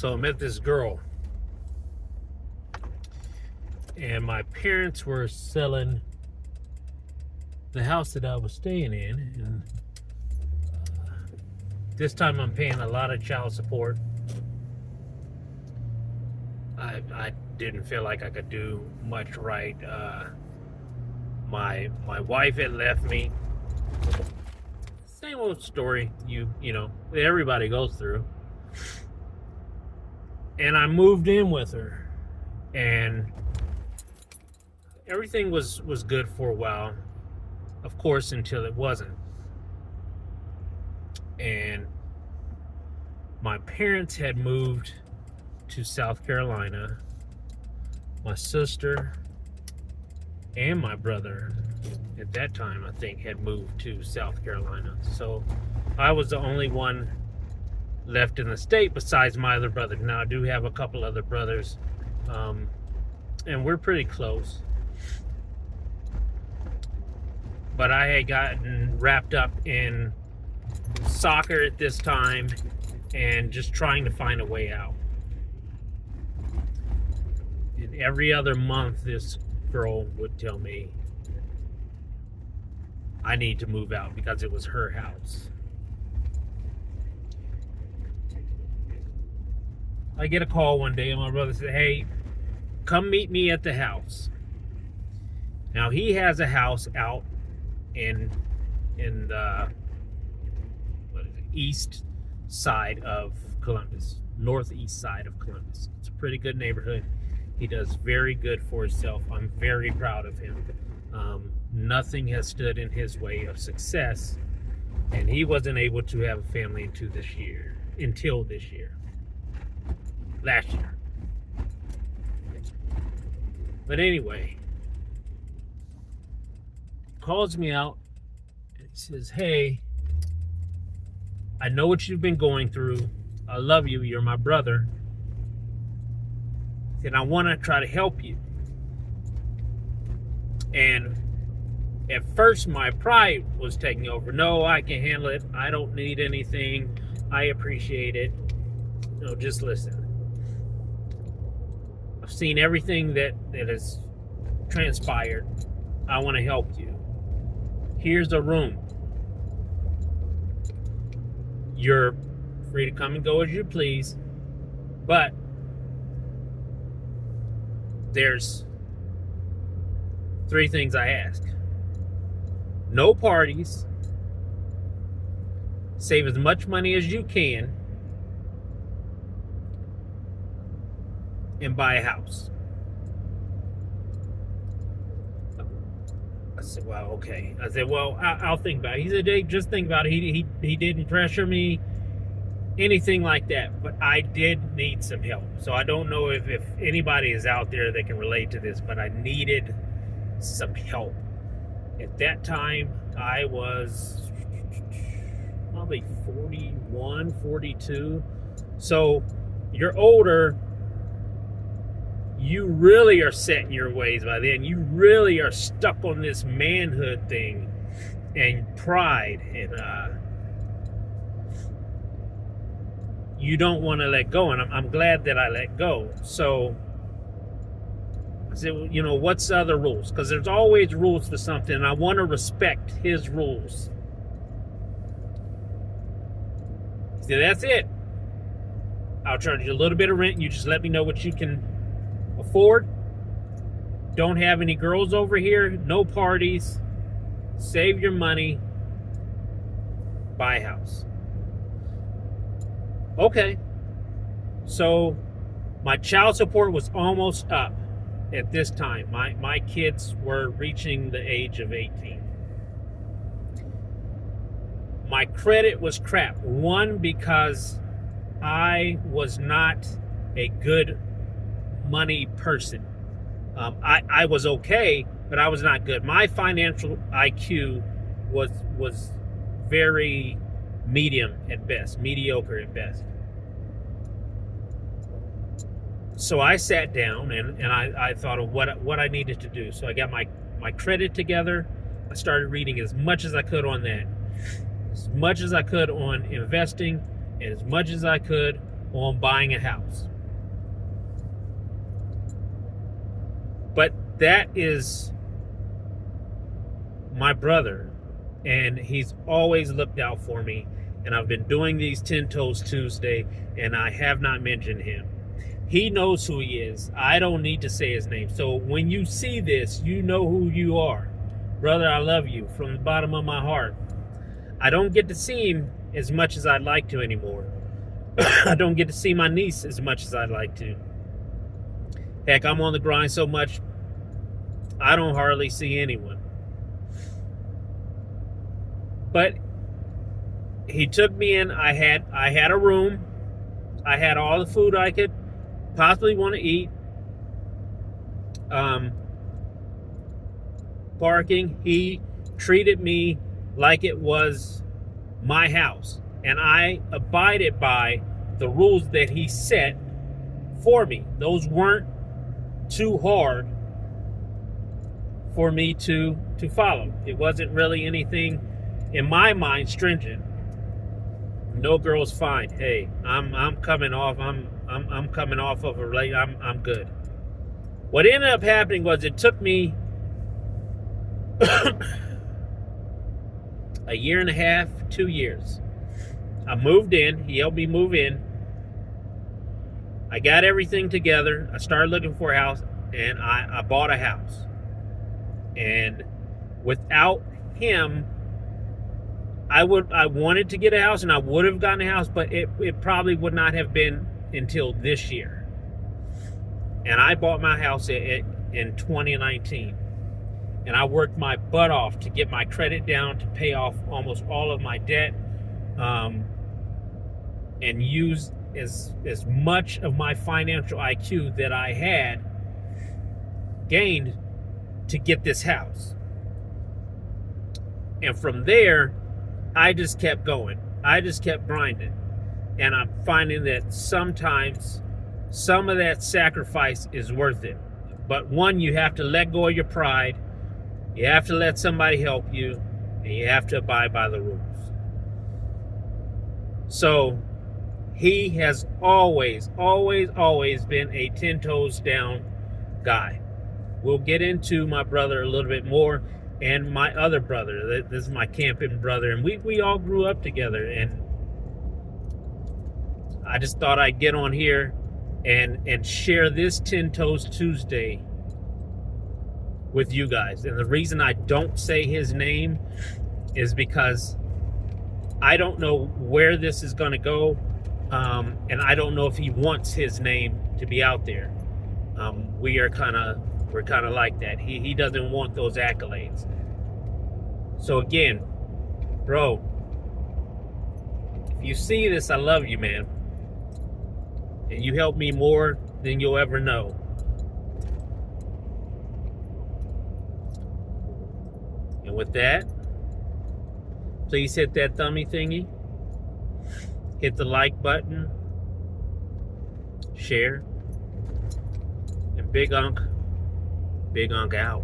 So I met this girl, and my parents were selling the house that I was staying in, and this time I'm paying a lot of child support. I didn't feel like I could do much right. My wife had left me. Same old story, you know, everybody goes through. And I moved in with her, and everything was good for a while, of course, until it wasn't. And my parents had moved to South Carolina. My sister and my brother at that time, I think, had moved to South Carolina. So I was the only one left in the state besides my other brother. Now I do have a couple other brothers, and we're pretty close. But I had gotten wrapped up in soccer at this time and just trying to find a way out. And every other month, this girl would tell me I need to move out because it was her house. I get a call one day, and my brother said, "Hey, come meet me at the house." Now he has a house out in the east side of Columbus, northeast side of Columbus. It's a pretty good neighborhood. He does very good for himself. I'm very proud of him. Nothing has stood in his way of success, and he wasn't able to have a family until this year. Last year. But anyway, calls me out and he says, "Hey, I know what you've been going through. I love you. You're my brother. And I want to try to help you." And at first, my pride was taking over. "No, I can handle it. I don't need anything. I appreciate it. No, just listen. I've seen everything that has transpired. I want to help you. Here's a room. You're free to come and go as you please. But there's 3 things I ask. No parties. Save as much money as you can. And buy a house." I said, "Well, okay." I said, "Well, I'll think about it." He said, "Dave, just think about it." He didn't pressure me, anything like that. But I did need some help. So I don't know if anybody is out there that can relate to this, but I needed some help. At that time, I was probably 41, 42. So you're older. You really are set in your ways by then. You really are stuck on this manhood thing and pride, and you don't want to let go. And I'm glad that I let go. So I said, "Well, you know, what's the other rules?" Because there's always rules for something, and I want to respect his rules. He said, "That's it. I'll charge you a little bit of rent. You just let me know what you can afford. Don't have any girls over here. No parties. Save your money. Buy a house." Okay. So my child support was almost up at this time. My kids were reaching the age of 18. My credit was crap. One, because I was not a good money person. I was okay, but I was not good. My financial IQ was very medium at best, mediocre at best. So I sat down and I thought of what I needed to do. So I got my credit together. I started reading as much as I could on that, as much as I could on investing, and as much as I could on buying a house. But that is my brother, and he's always looked out for me. And I've been doing these 10 Toes Tuesday, and I have not mentioned him. He knows who he is. I don't need to say his name. So when you see this, you know who you are. Brother, I love you from the bottom of my heart. I don't get to see him as much as I'd like to anymore. I don't get to see my niece as much as I'd like to. Heck, I'm on the grind so much, I don't hardly see anyone. But he took me in. I had a room. I had all the food I could possibly want to eat. Parking. He treated me like it was my house, and I abided by the rules that he set for me. Those weren't too hard for me to follow. It wasn't really anything in my mind stringent. No girl's fine. Hey, I'm coming off. I'm coming off of a relate. I'm good. What ended up happening was it took me a year and a half, 2 years. I moved in. He helped me move in. I got everything together. I started looking for a house, and I bought a house. And without him, I wanted to get a house, and I would have gotten a house, but it probably would not have been until this year. And I bought my house in 2019. And I worked my butt off to get my credit down, to pay off almost all of my debt, and use as much of my financial IQ that I had gained to get this house. And from there, I just kept going. I just kept grinding. And I'm finding that sometimes some of that sacrifice is worth it. But one, you have to let go of your pride. You have to let somebody help you. And you have to abide by the rules. So he has always been a 10 toes down guy. We'll get into my brother a little bit more, and my other brother. This is my camping brother, and we all grew up together. And I just thought I'd get on here and share this 10 Toes Tuesday with you guys. And the reason I don't say his name is because I don't know where this is going to go, and I don't know if he wants his name to be out there. We're kind of like that. He doesn't want those accolades. So again, bro, if you see this, I love you, man. And you help me more than you'll ever know. And with that, please hit that thummy thingy. Hit the like button. Share. And Big Unk out.